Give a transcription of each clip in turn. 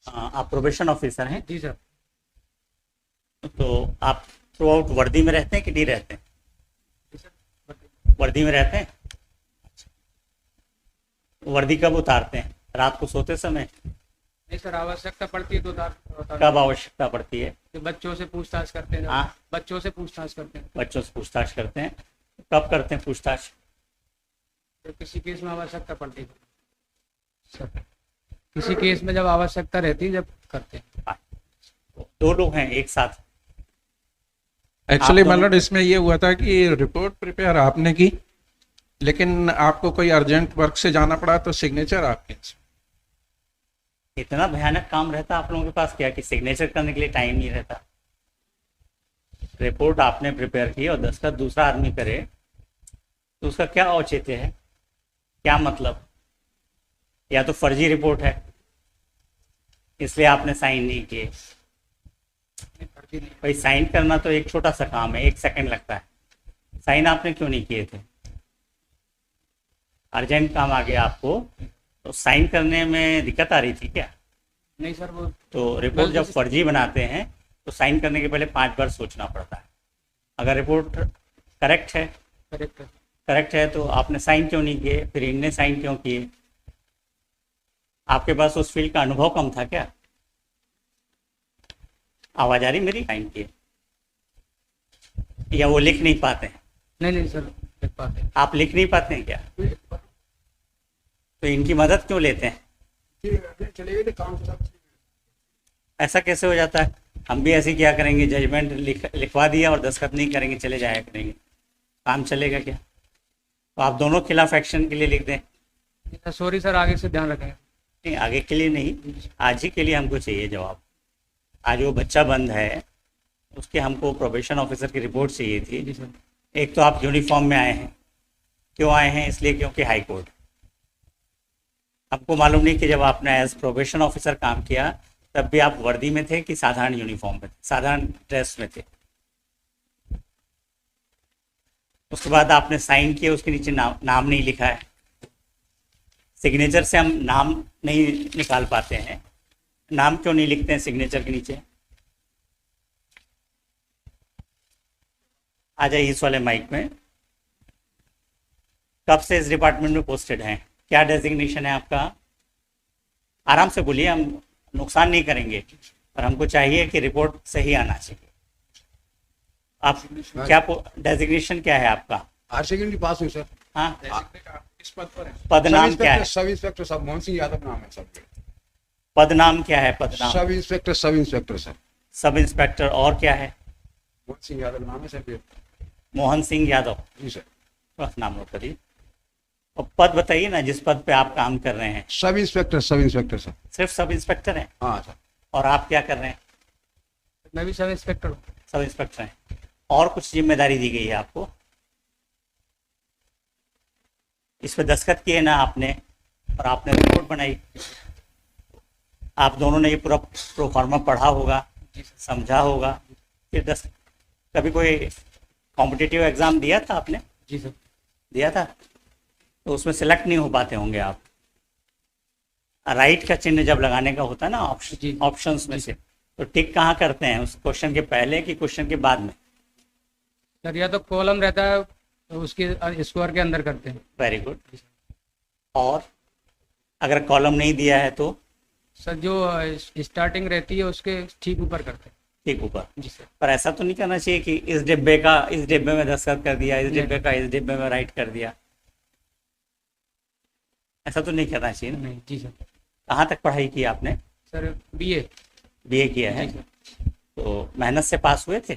आप probation officer हैं? जी sir. तो आप थ्रू आउट वर्दी में रहते हैं कि नहीं रहते हैं? जी सर। वर्दी में रहते हैं। वर्दी कब उतारते हैं? रात को सोते समय? नहीं सर, आवश्यकता पड़ती है तो कब आवश्यकता पड़ती है? कि बच्चों से पूछताछ करते हैं। हाँ, बच्चों से पूछताछ करते हैं बच्चों से पूछताछ करते हैं। कब करते हैं पूछताछ? तो किसी केस में आवश्यकता पड़ती है सर। किसी केस में जब आवश्यकता रहती है जब करते हैं। हाँ, तो दो लोग हैं एक साथ? एक्चुअली आप दोनों- मतलब इसमें ये हुआ था कि रिपोर्ट प्रिपेयर आपने की, लेकिन आपको कोई अर्जेंट वर्क से जाना पड़ा तो सिग्नेचर आपके। इतना भयानक काम रहता आप लोगों के पास क्या कि सिग्नेचर करने के लिए टाइम नहीं रहता? रिपोर्ट आपने प्रिपेयर की और दस्तखत दूसरा आदमी करे तो उसका क्या औचित्य है? क्या मतलब? या तो फर्जी रिपोर्ट है इसलिए आपने साइन नहीं किए। भाई साइन करना तो एक छोटा सा काम है, 1 सेकंड लगता है। साइन आपने क्यों नहीं किए थे? अर्जेंट काम आ गया आपको तो साइन करने में दिक्कत आ रही थी क्या? नहीं सर, वो तो रिपोर्ट जब फर्जी बनाते हैं तो साइन करने के पहले 5 बार सोचना पड़ता है। अगर रिपोर्ट करेक्ट है, करेक्ट है। करेक्ट है तो आपने साइन क्यों नहीं किए? फिर इनने साइन क्यों किए? आपके पास उस फील्ड का अनुभव कम था क्या? आवाज आ रही मेरी? साइन किए या वो लिख नहीं पाते हैं? नहीं नहीं सर, लिख पाते हैं। आप लिख नहीं पाते हैं क्या? तो इनकी मदद क्यों लेते हैं? ऐसा कैसे हो जाता है? हम भी ऐसे क्या करेंगे, जजमेंट लिखवा दिया और दस्तखत नहीं करेंगे, चले जाया करेंगे, काम चलेगा क्या? तो आप दोनों खिलाफ एक्शन के लिए लिख दें। सॉरी सर, आगे से ध्यान रखेंगे। नहीं, आगे के लिए नहीं, आज ही के लिए हमको चाहिए जवाब। आज वो बच्चा बंद है, उसके हमको प्रोबेशन ऑफिसर की रिपोर्ट चाहिए थी। जी सर। एक तो आप यूनिफॉर्म में आए हैं, क्यों आए हैं? इसलिए क्योंकि हाई कोर्ट। आपको मालूम नहीं कि जब आपने एज प्रोबेशन ऑफिसर काम किया तब भी आप वर्दी में थे कि साधारण यूनिफॉर्म में थे, साधारण ड्रेस में थे? उसके बाद आपने साइन किए, उसके नीचे नाम नहीं लिखा है। सिग्नेचर से हम नाम नहीं निकाल पाते हैं। नाम क्यों नहीं लिखते हैं सिग्नेचर के नीचे? आ जाइए इस वाले माइक में। कब से इस डिपार्टमेंट में पोस्टेड हैं? क्या डेजिग्नेशन है आपका? आराम से बोलिए, हम नुकसान नहीं करेंगे, पर हमको चाहिए कि रिपोर्ट सही आना चाहिए। आप क्या डेजिग्नेशन क्या है आपका? हायर सेकेंडरी पास हुई सर। हाँ, इस पद पर है। पद नाम क्या है? सब इंस्पेक्टर साहब, मोहन सिंह यादव नाम है सर। पद नाम क्या है? पद नाम sub inspector sir. Sub inspector. और क्या है? मोहन सिंह यादव नाम है सर। मोहन सिंह यादव। जी सर। बस नाम नोट करिए और पद बताइए ना जिस पद पे आप काम कर रहे हैं। Sub inspector sir. सिर्फ सब इंस्पेक्टर हैं? हाँ सर। और आप क्या कर रहे हैं? मैं भी सब इंस्पेक्टर हूँ। सब इंस्पेक्टर हैं। और कुछ जिम्मेदारी दी गई है आपको? इस पे दस्तखत किए ना आपने, और आपने रिपोर्ट बनाई। आप दोनों ने ये पूरा प्रोफार्मा पढ़ा होगा, समझा होगा। फिर कभी कोई कॉम्पिटिटिव एग्ज़ाम दिया था आपने? जी सर। दिया था, तो उसमें सेलेक्ट नहीं हो पाते होंगे आप। राइट का चिन्ह जब लगाने का होता है ना जी। ऑप्शंस में से, तो टिक कहाँ करते हैं? उस क्वेश्चन के पहले कि क्वेश्चन के बाद में? सर या तो कॉलम रहता है तो उसके स्क्वायर के अंदर करते हैं। Very good. और अगर कॉलम नहीं दिया है तो? सर जो स्टार्टिंग रहती है उसके ठीक ऊपर करते हैं। ठीक ऊपर। जी सर। पर ऐसा तो नहीं करना चाहिए कि इस डिब्बे का इस डिब्बे में दस्तखत कर दिया, इस डिब्बे का इस डिब्बे में राइट कर दिया। ऐसा तो नहीं करना चाहिए ना? नहीं। जी सर। कहाँ तक पढ़ाई की आपने? Sir BA. बीए किया है? जी सर। तो मेहनत से पास हुए थे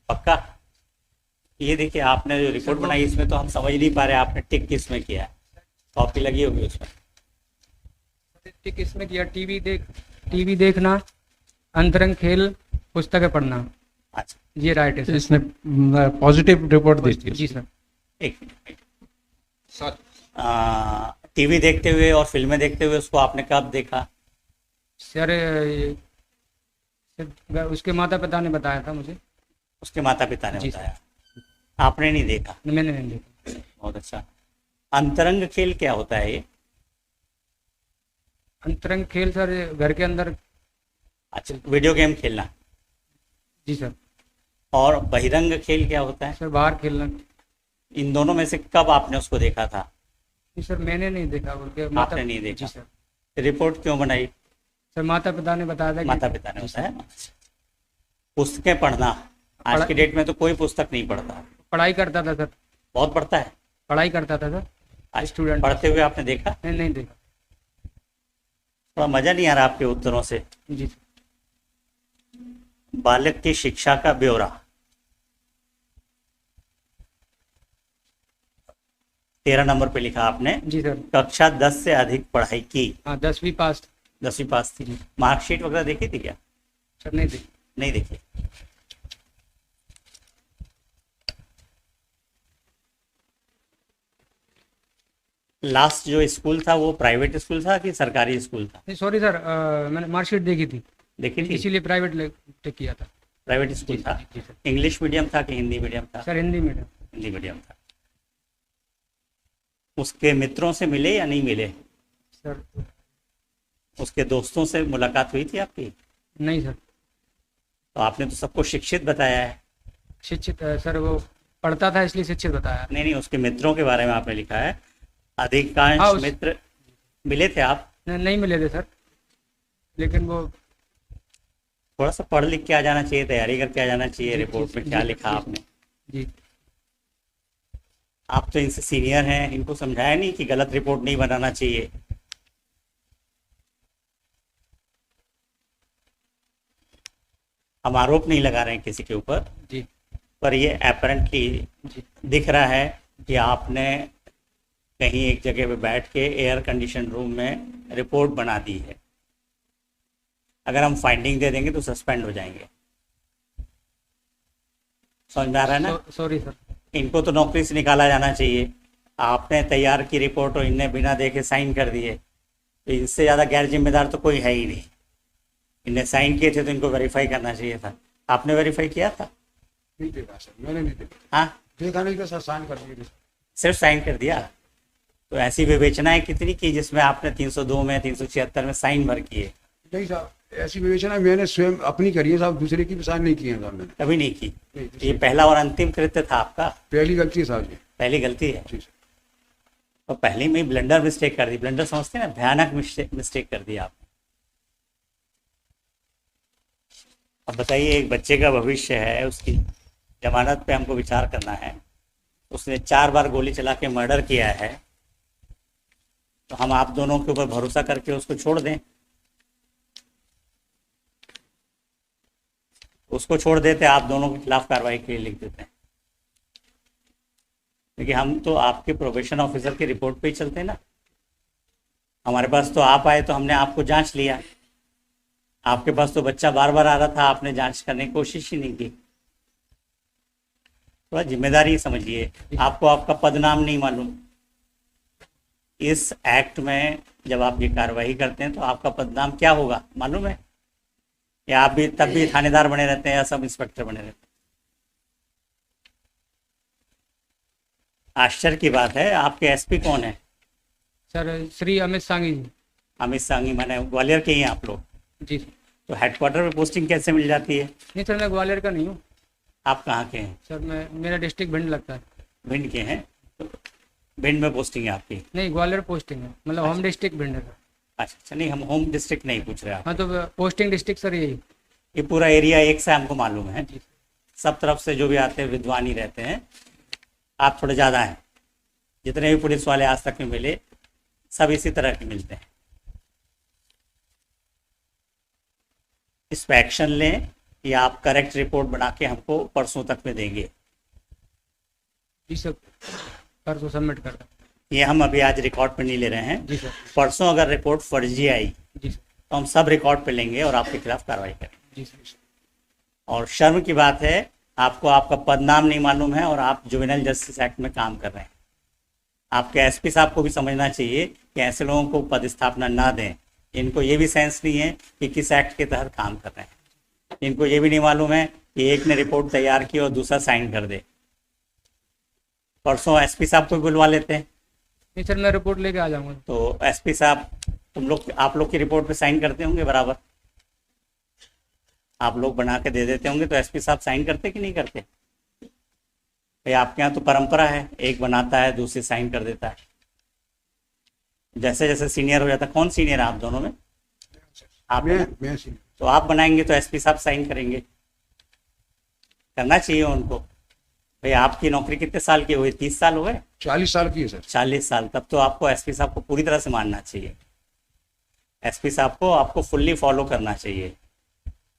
पक्का? ये देखिए, आपने जो रिपोर्ट बनाई इसमें तो हम समझ नहीं पा रहे आपने टिक किस में किया है। कॉपी लगी होगी उसमें। ठीक, इसमें किया टीवी देखना, अंतरंग खेल, पुस्तकें पढ़ना। अच्छा, ये राइट है सर। इसने पॉजिटिव रिपोर्ट दी थी। जी सर। एक मिनट। सर टीवी देखते हुए और फिल्में देखते हुए उसको आपने कब देखा? सर उसके माता पिता ने बताया था मुझे। उसके माता पिता ने जी बताया, आपने नहीं देखा? मैंने नहीं देखा। बहुत अच्छा। अंतरंग खेल क्या होता है ये? अंतरंग खेल सर घर के अंदर। अच्छा, वीडियो गेम खेलना। जी सर। और बहिरंग खेल क्या होता है? सर बाहर खेलना। इन दोनों में से कब आपने उसको देखा था? जी सर मैंने नहीं देखा, उनके आपने नहीं देखा? जी सर। रिपोर्ट क्यों बनाई? सर माता पिता ने बताया था कि माता पिता ने बताया। पुस्तकें पढ़ना, आज की डेट में तो कोई पुस्तक नहीं पढ़ता। पढ़ाई करता था सर। बहुत पढ़ता है। पढ़ाई करता था सर। आज स्टूडेंट पढ़ते हुए आपने देखा? नहीं देखा। थोड़ा मजा नहीं आ रहा आपके उत्तरों से। जी सर। बालक की शिक्षा का ब्यौरा। 13 नंबर पे लिखा आपने। जी सर। कक्षा 10 से अधिक पढ़ाई की। हाँ 10वीं पास। 10वीं पास थी। मार्कशीट वगैरह देखी थी क्या? सर नहीं देखी। नहीं देखी। लास्ट जो स्कूल था वो प्राइवेट स्कूल था कि सरकारी स्कूल था? नहीं सॉरी सर, मैंने मार्कशीट देखी थी, देखी थी? इसीलिए प्राइवेट किया था। प्राइवेट स्कूल था। जी सर। इंग्लिश मीडियम था कि हिंदी मीडियम था? Sir Hindi medium. Hindi medium था। उसके मित्रों से मिले या नहीं मिले? सर उसके दोस्तों से मुलाकात हुई थी आपकी? नहीं सर। तो आपने तो सबको शिक्षित बताया है। शिक्षित सर वो पढ़ता था इसलिए शिक्षित बताया। नहीं, उसके मित्रों के बारे में आपने लिखा है। अधिकांश हाँ, मित्र मिले थे आप? नहीं मिले थे सर, लेकिन वो थोड़ा सा पढ़ लिख के आ जाना चाहिए, तैयारी करके आ जाना चाहिए। जी, रिपोर्ट में जी, क्या जी, लिखा जी, आपने? जी। आप तो इनसे सीनियर हैं, इनको समझाया नहीं कि गलत रिपोर्ट नहीं बनाना चाहिए? हम आरोप नहीं लगा रहे हैं किसी के ऊपर, जी पर ये अपरेंटली जी दिख रहा है कि आपने कहीं एक जगह पे बैठ के एयर कंडीशन रूम में रिपोर्ट बना दी है। अगर हम फाइंडिंग दे देंगे तो सस्पेंड हो जाएंगे। समझ में आ रहा है ना? Sorry sir. इनको तो नौकरी से निकाला जाना चाहिए। आपने तैयार की रिपोर्ट और इनने बिना देखे साइन कर दिए, तो इनसे ज़्यादा गैर जिम्मेदार तो कोई है ही नहीं। इनने साइन किए थे तो इनको वेरीफाई करना चाहिए था। आपने वेरीफाई किया था? नहीं देखा सर, मैंने नहीं देखा। हाँ, देखा नहीं था सर, साइन कर दिए। सिर्फ साइन कर दिया। तो ऐसी विवेचनाएं कितनी की जिसमें आपने 302 में 376 में साइन भर किए? नहीं साहब, ऐसी विवेचना मैंने स्वयं अपनी करी है साहब, दूसरे की भी साइन नहीं किए हैं साहब मैंने। कभी नहीं की? नहीं, ये पहला और अंतिम कृत्य था आपका? पहली गलती है साहब जी। पहली गलती है। जी सर। और पहले में ब्लंडर मिस्टेक कर दी। ब्लंडर समझते हैं ना, भयानक मिस्टेक कर दी आपने। अब बताइए, एक बच्चे का भविष्य है, उसकी जमानत पे हमको विचार करना है। उसने 4 बार गोली चला के मर्डर किया है, तो हम आप दोनों के ऊपर भरोसा करके उसको छोड़ दें? उसको छोड़ देते, आप दोनों के खिलाफ कार्रवाई के लिए लिख देते हैं। क्योंकि हम तो आपके प्रोबेशन ऑफिसर की रिपोर्ट पे ही चलते हैं ना। हमारे पास तो आप आए तो हमने आपको जांच लिया। आपके पास तो बच्चा बार बार आ रहा था, आपने जांच करने की कोशिश ही नहीं की। थोड़ा जिम्मेदारी समझिए। आपको आपका पदनाम नहीं मालूम। इस एक्ट में जब आप ये कार्रवाई करते हैं तो आपका पदनाम क्या होगा मालूम है? या आप भी तब भी थानेदार बने रहते हैं या सब इंस्पेक्टर बने रहते हैं? आश्चर्य की बात है, आपके एसपी कौन है? सर श्री अमित सांगी जी। अमित सांगी, मैंने ग्वालियर के ही हैं आप लोग? जी। तो हेडक्वार्टर पे पोस्टिंग कैसे मिल जाती है? नहीं सर, मैं ग्वालियर का नहीं हूँ। आप कहाँ के हैं? सर मेरा डिस्ट्रिक्ट भिंड लगता है। भिंड के हैं? तो भिंड में पोस्टिंग है आपकी? नहीं, ग्वालियर पोस्टिंग है, मतलब होम डिस्ट्रिक्ट भिंड है। अच्छा, नहीं, हम होम डिस्ट्रिक्ट नहीं पूछ रहे आप। हाँ तो पोस्टिंग डिस्ट्रिक्ट सर यही। ये पूरा एरिया एक से हमको मालूम है। जी। सब तरफ से जो भी आते हैं विद्वान ही रहते हैं। आप थोड़े ज़्यादा हैं। जितने भी पुलिस वाले आज तक में मिले सब इसी तरह के मिलते हैं। इस पर एक्शन लें या आप करेक्ट रिपोर्ट बना के हमको परसों तक में देंगे? जी सर, परसों सबमिट कर दें। ये हम अभी आज रिकॉर्ड पे नहीं ले रहे हैं। जी सर। परसों अगर रिपोर्ट फर्जी आई जी सर। तो हम सब रिकॉर्ड पे लेंगे और आपके खिलाफ कार्रवाई करेंगे। जी सर। और शर्म की बात है, आपको आपका पदनाम नहीं मालूम है और आप जुवेनाइल जस्टिस एक्ट में काम कर रहे हैं। आपके एसपी साहब को भी समझना चाहिए कि ऐसे लोगों को पदस्थापना ना दें। इनको ये भी सेंस नहीं है कि किस एक्ट के तहत काम कर रहे हैं। इनको ये भी नहीं मालूम है कि एक ने रिपोर्ट तैयार की और दूसरा साइन कर दे। परसों एसपी साहब को भी बुलवा लेते हैं। नहीं सर, मैं रिपोर्ट लेके आ जाऊँगा। तो एसपी साहब आप लोग की रिपोर्ट पे साइन करते होंगे बराबर, आप लोग बना के दे देते होंगे, तो एसपी साहब साइन करते कि नहीं करते? भाई आपके यहाँ तो परंपरा है, एक बनाता है दूसरी साइन कर देता है। जैसे जैसे सीनियर हो जाता है, कौन सीनियर है आप दोनों में? आप हैं ना? मैं सी तो आप बनाएंगे तो एसपी साहब साइन करेंगे, करना चाहिए उनको। भाई आपकी नौकरी कितने साल की हुई? 30 साल हुए? 40 साल की है सर। 40 साल, तब तो आपको एसपी साहब को पूरी तरह से मानना चाहिए। एसपी साहब को आपको फुल्ली फॉलो करना चाहिए,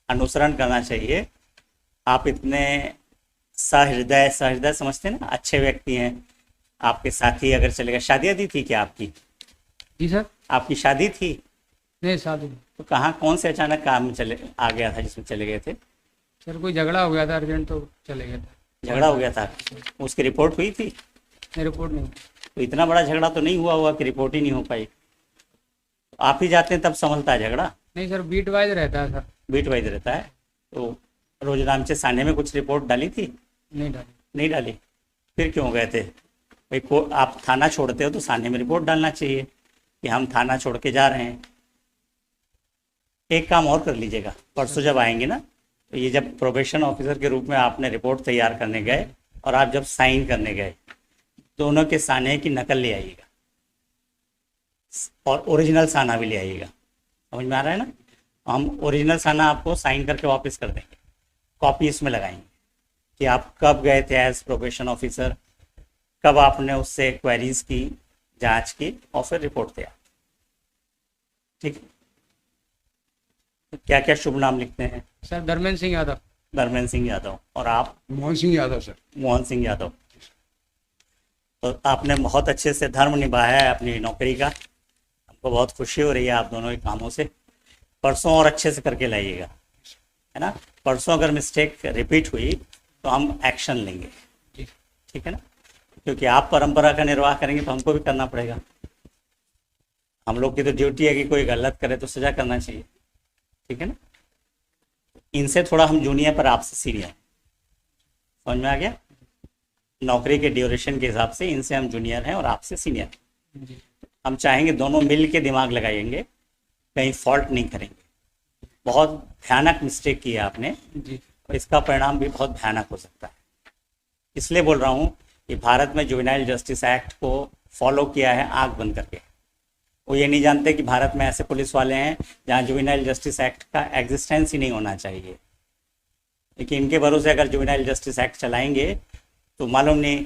अनुसरण करना चाहिए। आप इतने सहृदय समझते हैं ना, अच्छे व्यक्ति हैं। आपके साथी अगर चले गए, शादी आदि थी क्या आपकी? जी सर। आपकी शादी थी? नहीं शादी। तो कहाँ, कौन से अचानक काम में चले आ गया था जिसमें चले गए थे? सर कोई झगड़ा हो गया था अर्जेंट, तो चले गए थे। झगड़ा हो गया था, उसकी रिपोर्ट हुई थी? नहीं रिपोर्ट नहीं। तो इतना बड़ा झगड़ा तो नहीं हुआ होगा कि रिपोर्ट ही नहीं हो पाई। आप ही जाते हैं तब संभलता है झगड़ा? नहीं सर, बीट वाइज रहता है सर। बीट वाइज रहता है। तो रोज नामचे थाने में कुछ रिपोर्ट डाली थी? नहीं डाली। नहीं डाली, फिर क्यों गए थे? भाई को आप थाना छोड़ते हो तो थाने में रिपोर्ट डालना चाहिए कि हम थाना छोड़ के जा रहे हैं। एक काम और कर लीजिएगा, परसों जब आएंगे ना, तो ये जब प्रोबेशन ऑफिसर के रूप में आपने रिपोर्ट तैयार करने गए और आप जब साइन करने गए, दोनों के साने की नकल ले आइएगा और ओरिजिनल साना भी ले आइएगा। समझ में आ रहा है ना? हम ओरिजिनल साना आपको साइन करके वापस कर देंगे, कॉपी इसमें लगाएंगे कि आप कब गए थे एज प्रोबेशन ऑफिसर, कब आपने उससे क्वेरीज की, जांच की और फिर रिपोर्ट दिया। ठीक है? तो क्या क्या शुभ नाम लिखते हैं? सर धर्मेंद्र सिंह यादव। धर्मेंद्र सिंह यादव। और आप? मोहन सिंह यादव सर। मोहन सिंह यादव। तो आपने बहुत अच्छे से धर्म निभाया है अपनी नौकरी का, हमको बहुत खुशी हो रही है आप दोनों के कामों से। परसों और अच्छे से करके लाइएगा, है ना? परसों अगर मिस्टेक रिपीट हुई तो हम एक्शन लेंगे, ठीक है ना? क्योंकि आप परंपरा का निर्वाह करेंगे तो हमको भी करना पड़ेगा। हम लोग की तो ड्यूटी है कि कोई गलत करे तो सजा करना चाहिए, ठीक है ना? इनसे थोड़ा हम जूनियर पर आपसे सीनियर, समझ में आ गया? नौकरी के ड्यूरेशन के हिसाब से इनसे हम जूनियर हैं और आपसे सीनियर। हम चाहेंगे दोनों मिल के दिमाग लगाएंगे, कहीं फॉल्ट नहीं करेंगे। बहुत भयानक मिस्टेक की है आपने जी। और इसका परिणाम भी बहुत भयानक हो सकता है। इसलिए बोल रहा हूँ कि भारत में जुवेनाइल जस्टिस एक्ट को फॉलो किया है आंख बंद करके। वो ये नहीं जानते कि भारत में ऐसे पुलिस वाले हैं जहाँ जुवेनाइल जस्टिस एक्ट का एग्जिस्टेंस ही नहीं होना चाहिए। लेकिन इनके भरोसे अगर जुवेनाइल जस्टिस एक्ट चलाएंगे तो मालूम नहीं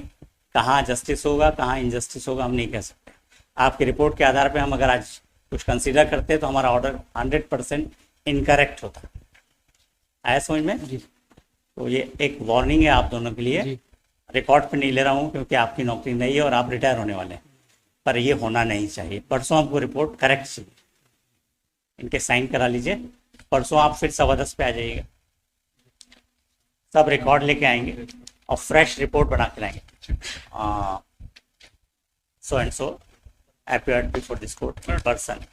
कहाँ जस्टिस होगा, कहाँ इनजस्टिस होगा, हम नहीं कह सकते। आपकी रिपोर्ट के आधार पे हम अगर आज कुछ कंसीडर करते हैं तो हमारा ऑर्डर 100% इनकरेक्ट होता। आया समझ में? जी। तो ये एक वार्निंग है आप दोनों के लिए। जी। रिकॉर्ड पे नहीं ले रहा हूँ क्योंकि आपकी नौकरी नहीं है और आप रिटायर होने वाले हैं, पर ये होना नहीं चाहिए। परसों आपको रिपोर्ट करेक्ट चाहिए, इनके साइन करा लीजिए। परसों आप फिर 10:15 पे आ जाइएगा, सब रिकॉर्ड लेके आएंगे और फ्रेश रिपोर्ट बना के लाएंगे। So and so appeared before this court in person